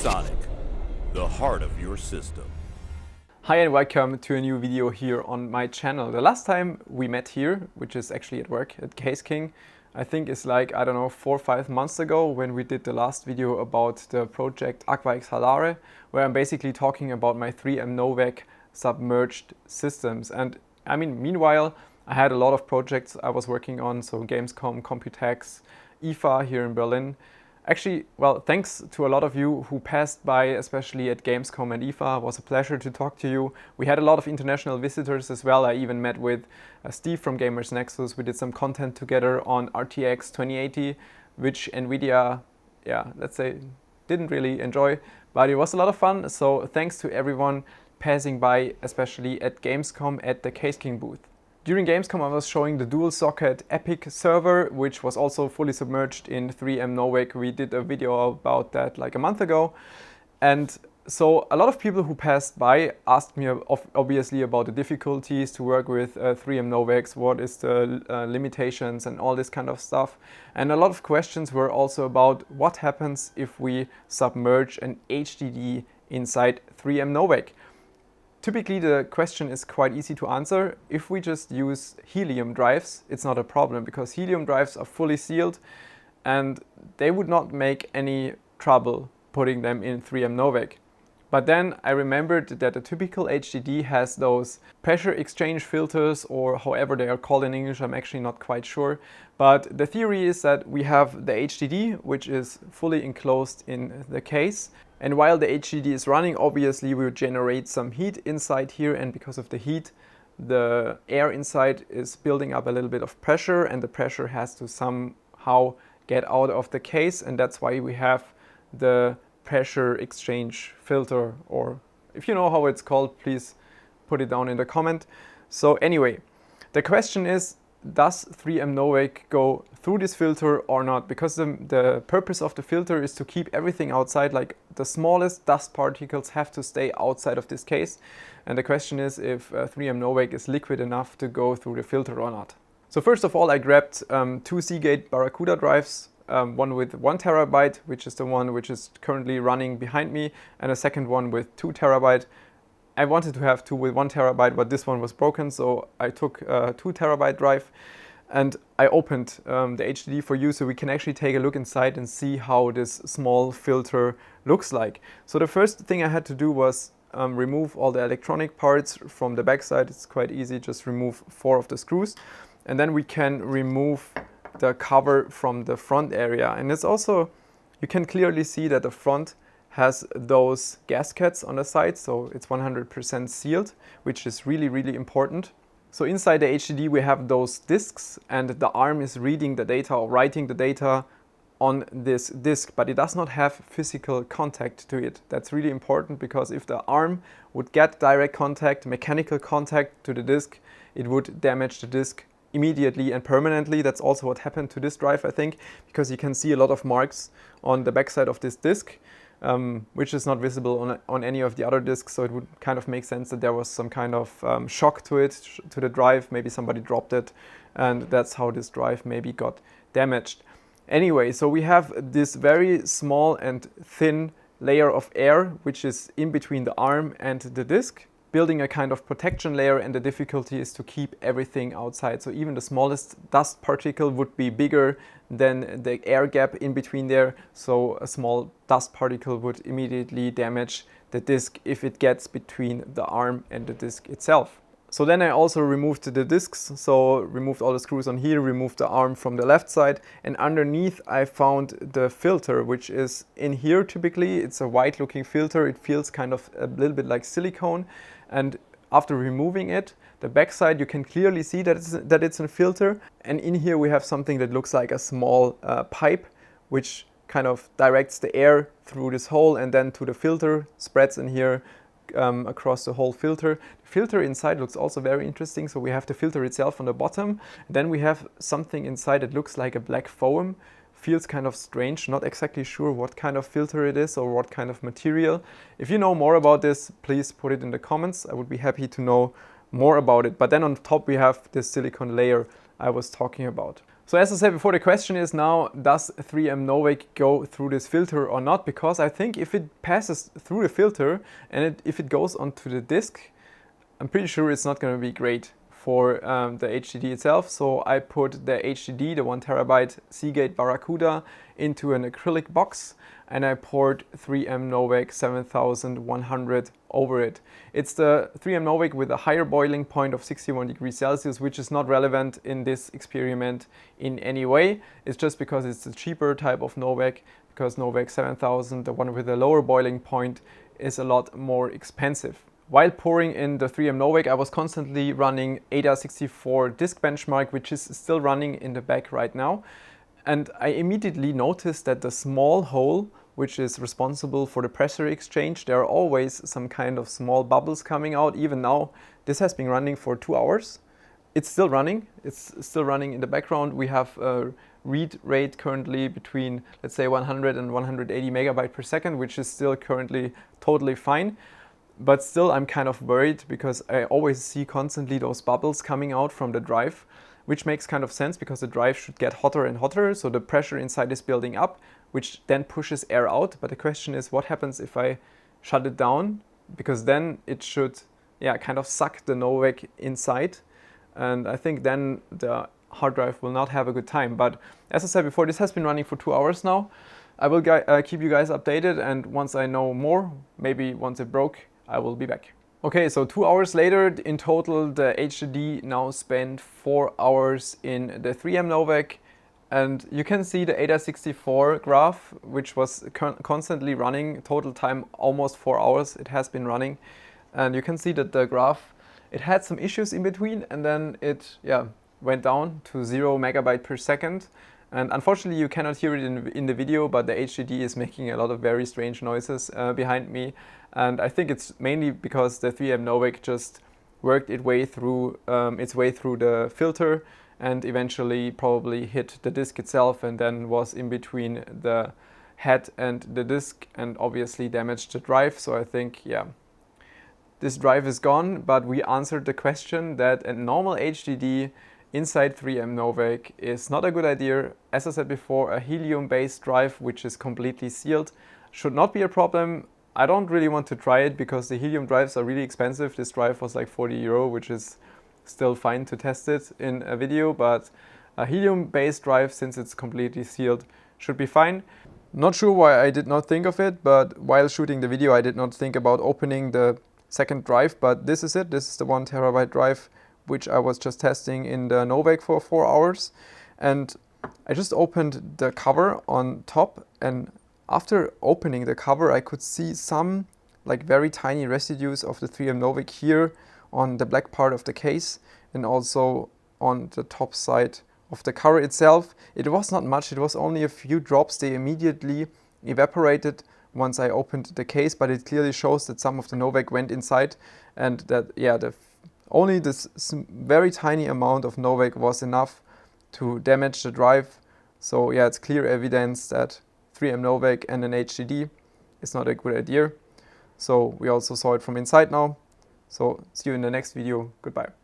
Sonic, the heart of your system. Hi and welcome to a new video here on my channel. The last time we met here, which is actually at work at Case King, I think is like, I don't know, 4 or 5 months ago when we did the last video about the project Exhalare, where I'm basically talking about my 3M Novec submerged systems. And I mean, meanwhile, I had a lot of projects I was working on, so Gamescom, Computex, IFA here in Berlin. Actually, well, thanks to a lot of you who passed by, especially at Gamescom and IFA. It was a pleasure to talk to you. We had a lot of international visitors as well. I even met with Steve from Gamers Nexus. We did some content together on RTX 2080, which NVIDIA, let's say, didn't really enjoy, but it was a lot of fun. So thanks to everyone passing by, especially at Gamescom at the Case King booth. During Gamescom I was showing the dual socket Epic server, which was also fully submerged in 3M Novec. We did a video about that like a month ago. And so a lot of people who passed by asked me obviously about the difficulties to work with 3M Novecs, what is the limitations and all this kind of stuff. And a lot of questions were also about what happens if we submerge an HDD inside 3M Novec. Typically, the question is quite easy to answer. If we just use helium drives, it's not a problem because helium drives are fully sealed and they would not make any trouble putting them in 3M Novec. But then I remembered that a typical HDD has those pressure exchange filters, or however they are called in English, I'm actually not quite sure. But the theory is that we have the HDD, which is fully enclosed in the case. And while the HDD is running, obviously we will generate some heat inside here, and because of the heat, the air inside is building up a little bit of pressure, and the pressure has to somehow get out of the case, and that's why we have the pressure exchange filter, or if you know how it's called, please put it down in the comment. So anyway, the question is, does 3M Novec go through this filter or not? Because the purpose of the filter is to keep everything outside, like the smallest dust particles have to stay outside of this case. And the question is if 3M Novec is liquid enough to go through the filter or not. So first of all, I grabbed 2 Seagate Barracuda drives, one with 1 terabyte, which is the one which is currently running behind me, and a second one with 2 terabyte. I wanted to have 2 with 1 terabyte, but this one was broken, so I took a 2 terabyte drive and I opened the HDD for you so we can actually take a look inside and see how this small filter looks like. So the first thing I had to do was remove all the electronic parts from the backside. It's quite easy, just remove 4 of the screws, and then we can remove the cover from the front area. And it's also, you can clearly see that the front has those gaskets on the side, so it's 100% sealed, which is really, really important. So inside the HDD we have those disks, and the ARM is reading the data or writing the data on this disk, but it does not have physical contact to it. That's really important, because if the ARM would get direct contact, mechanical contact to the disk, it would damage the disk immediately and permanently. That's also what happened to this drive, I think, because you can see a lot of marks on the backside of this disk, which is not visible on any of the other disks. So it would kind of make sense that there was some kind of shock to it, to the drive. Maybe somebody dropped it, and that's how this drive maybe got damaged. Anyway, so we have this very small and thin layer of air, which is in between the ARM and the disk, building a kind of protection layer, and the difficulty is to keep everything outside. So even the smallest dust particle would be bigger than the air gap in between there. So a small dust particle would immediately damage the disk if it gets between the ARM and the disk itself. So then I also removed the disks, so removed all the screws on here, removed the ARM from the left side, and underneath I found the filter, which is in here typically. It's a white looking filter. It feels kind of a little bit like silicone, and after removing it, the backside you can clearly see that it's a filter, and in here we have something that looks like a small pipe, which kind of directs the air through this hole and then to the filter, spreads in here across the whole filter. The filter inside looks also very interesting. So we have the filter itself on the bottom, then we have something inside that looks like a black foam. Feels kind of strange, not exactly sure what kind of filter it is or what kind of material. If you know more about this, please put it in the comments. I would be happy to know more about it. But then on top we have this silicone layer I was talking about. So as I said before, the question is now, does 3M Novec go through this filter or not? Because I think if it passes through the filter and if it goes onto the disk, I'm pretty sure it's not going to be great for the HDD itself. So I put the HDD, the 1TB Seagate Barracuda, into an acrylic box, and I poured 3M Novec 7100 over it. It's the 3M Novec with a higher boiling point of 61 degrees Celsius, which is not relevant in this experiment in any way. It's just because it's a cheaper type of Novec, because Novec 7000, the one with a lower boiling point, is a lot more expensive. While pouring in the 3M Novec, I was constantly running AIDA64 disk benchmark, which is still running in the back right now. And I immediately noticed that the small hole, which is responsible for the pressure exchange, there are always some kind of small bubbles coming out. Even now, this has been running for 2 hours. It's still running. It's still running in the background. We have a read rate currently between, let's say, 100 and 180 megabyte per second, which is still currently totally fine. But still, I'm kind of worried because I always see constantly those bubbles coming out from the drive, which makes kind of sense because the drive should get hotter and hotter, so the pressure inside is building up, which then pushes air out. But the question is, what happens if I shut it down? Because then it should, kind of suck the Novec inside, and I think then the hard drive will not have a good time. But as I said before, this has been running for 2 hours now. I will keep you guys updated, and once I know more, maybe once it broke, I will be back. Okay, so 2 hours later, in total, the HDD now spent 4 hours in the 3M Novec, and you can see the AIDA64 graph, which was constantly running, total time almost 4 hours it has been running, and you can see that the graph, it had some issues in between, and then it went down to 0 megabyte per second. And unfortunately, you cannot hear it in the video, but the HDD is making a lot of very strange noises behind me. And I think it's mainly because the 3M Novec just worked its way through the filter and eventually probably hit the disk itself and then was in between the head and the disk and obviously damaged the drive. So I think, this drive is gone, but we answered the question that a normal HDD inside 3M Novec is not a good idea. As I said before, a helium-based drive which is completely sealed should not be a problem. I don't really want to try it because the helium drives are really expensive. This drive was like 40 euro, which is still fine to test it in a video, but a helium-based drive, since it's completely sealed, should be fine. Not sure why I did not think of it, but while shooting the video I did not think about opening the second drive, but this is it. This is the 1 terabyte drive which I was just testing in the Novec for 4 hours. And I just opened the cover on top, and after opening the cover I could see some like very tiny residues of the 3M Novec here on the black part of the case and also on the top side of the cover itself. It was not much, it was only a few drops. They immediately evaporated once I opened the case, but it clearly shows that some of the Novec went inside and that only this very tiny amount of Novec was enough to damage the drive. So it's clear evidence that 3M Novec and an HDD is not a good idea. So we also saw it from inside now. So see you in the next video. Goodbye.